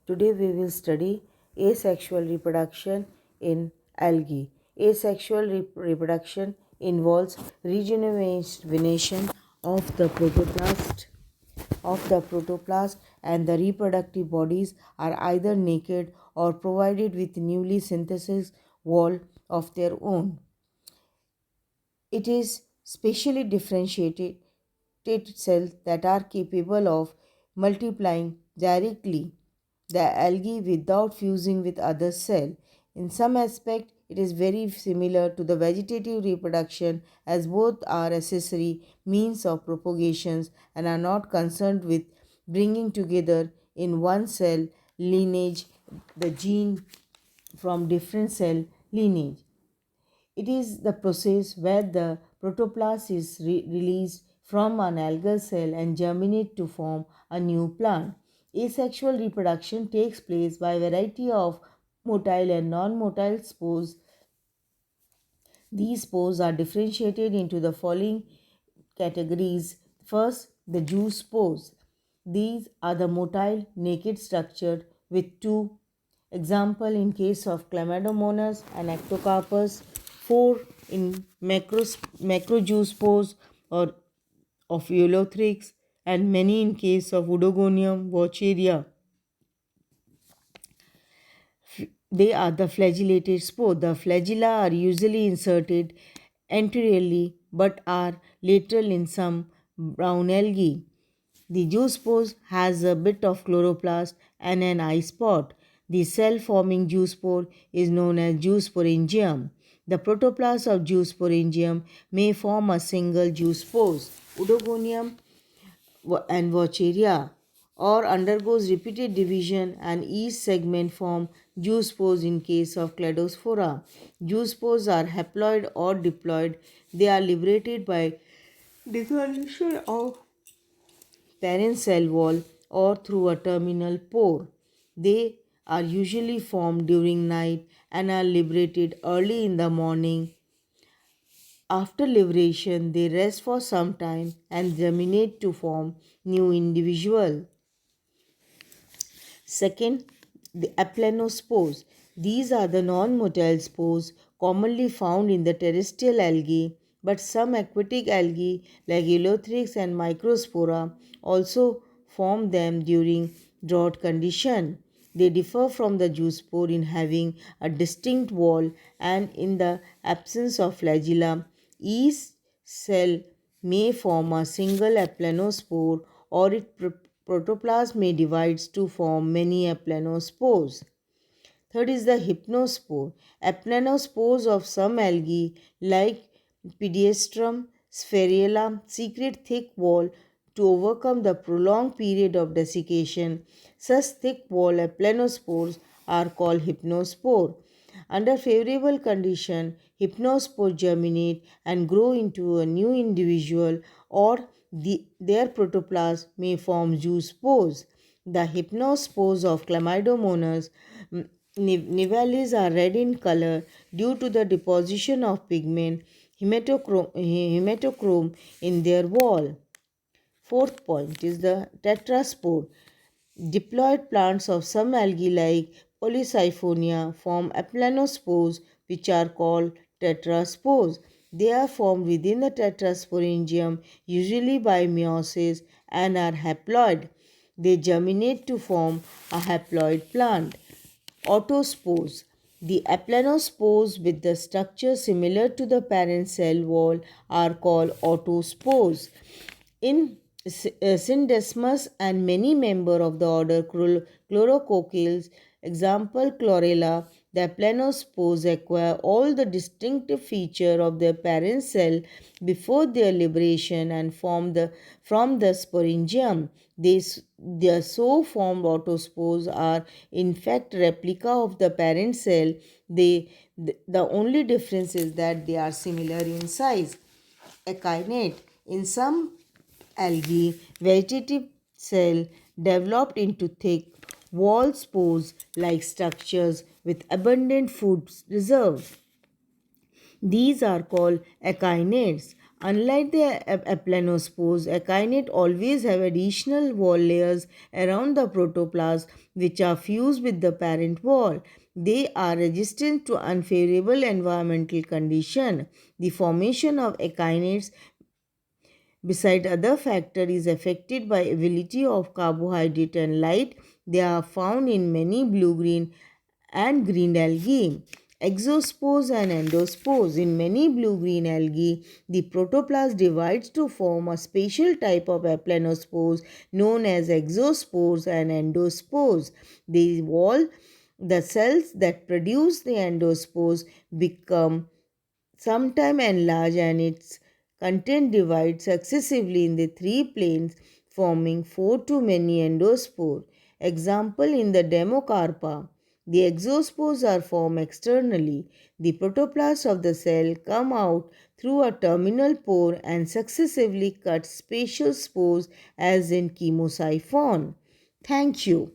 Today we will study asexual reproduction in algae. Asexual reproduction involves rejuvenation of the protoplast and the reproductive bodies are either naked or provided with newly synthesized wall of their own. It is specially differentiated cells that are capable of multiplying directly the algae without fusing with other cells. In some aspect, it is very similar to the vegetative reproduction as both are accessory means of propagation and are not concerned with bringing together in one cell lineage the gene from different cell lineage. It is the process where the protoplasm is released from an algal cell and germinate to form a new plant. Asexual reproduction takes place by a variety of motile and non-motile spores. These spores are differentiated into the following categories. First, the juice spores. These are the motile naked structure with two example in case of Chlamydomonas and Ectocarpus, 4 in macrojuice spores or of Eulothrix, and many in case of Oedogonium vaucheria. They are the flagellated spore. The flagella are usually inserted anteriorly but are lateral in some brown algae. The zoospore has a bit of chloroplast and an eye spot. The cell-forming zoospore is known as zoosporangium. The protoplasm of zoosporangium may form a single zoospore, Oedogonium and Vaucheria, or undergoes repeated division and each segment form zoospores in case of Cladospora. Zoospores are haploid or diploid. They are liberated by dissolution of parent cell wall or through a terminal pore. They are usually formed during night and are liberated early in the morning. After liberation, they rest for some time and germinate to form new individual. Second, the aplanospores. These are the non-motile spores commonly found in the terrestrial algae, but some aquatic algae like Elothrix and Microspora also form them during drought condition. They differ from the zoospore in having a distinct wall and in the absence of flagella. Each cell may form a single aplanospore or its protoplasm may divide to form many aplanospores. Third is the hypnospore. Aplanospores of some algae like Pediastrum sphaerella secrete thick wall to overcome the prolonged period of desiccation. Such thick wall aplanospores are called hypnospore. Under favorable condition, hypnospores germinate and grow into a new individual or their protoplasm may form zoospores. The hypnospores of Chlamydomonas nivalis are red in color due to the deposition of pigment hematochrome in their wall. Fourth point is the tetraspore. Diploid plants of some algae like Polysiphonia form aplanospores which are called tetraspores. They are formed within the tetrasporangium usually by meiosis and are haploid. They germinate to form a haploid plant. Autospores. The aplanospores with the structure similar to the parent cell wall are called autospores. In Syndesmus and many members of the order Chlorococcales, example Chlorella, the aplanospores acquire all the distinctive features of their parent cell before their liberation and from the sporangium. Their so formed autospores are in fact replica of the parent cell. The only difference is that they are similar in size. Echinate. In some algae, vegetative cell developed into thick wall spores like structures with abundant food reserve. These are called echinates. Unlike the aplanospores, echinate always have additional wall layers around the protoplasm which are fused with the parent wall. They are resistant to unfavorable environmental conditions. The formation of echinates, beside other factors, is affected by availability of carbohydrate and light. They are found in many blue-green and green algae. Exospores and endospores. In many blue-green algae, the protoplasm divides to form a special type of aplanospores known as exospores and endospores. The wall, the cells that produce the endospores become sometime enlarge and its content divides successively in the three planes, forming four to many endospore. Example in the Democarpa, the exospores are formed externally. The protoplasm of the cell come out through a terminal pore and successively cut spatial spores as in chemosiphon. Thank you.